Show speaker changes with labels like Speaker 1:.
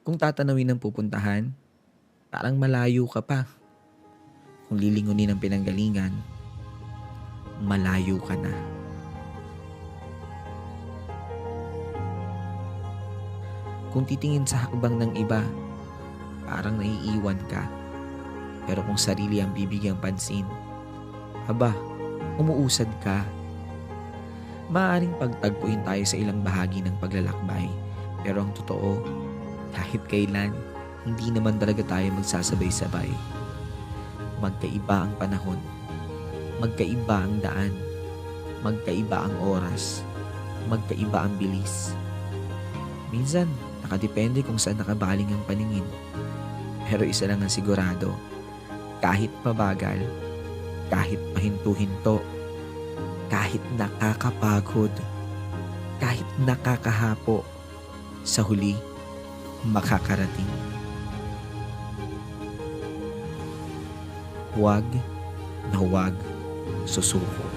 Speaker 1: Kung tatanawin ang pupuntahan, parang malayo ka pa. Kung lilingunin ang pinanggalingan, malayo ka na. Kung titingin sa hakbang ng iba, parang naiiwan ka. Pero kung sarili ang bibigyang pansin, aba, umuusad ka. Maaaring pagtagpuin tayo sa ilang bahagi ng paglalakbay. Pero ang totoo, kahit kailan, hindi naman talaga tayo magsasabay-sabay. Magkaiba ang panahon, magkaiba ang daan, magkaiba ang oras, magkaiba ang bilis. Minsan, nakadepende kung saan nakabaling ang paningin. Pero isa lang ang sigurado, kahit mabagal, kahit pahinto-hinto, kahit nakakapagod, kahit nakakahapo, sa huli, makakarating. Huwag na huwag susuko.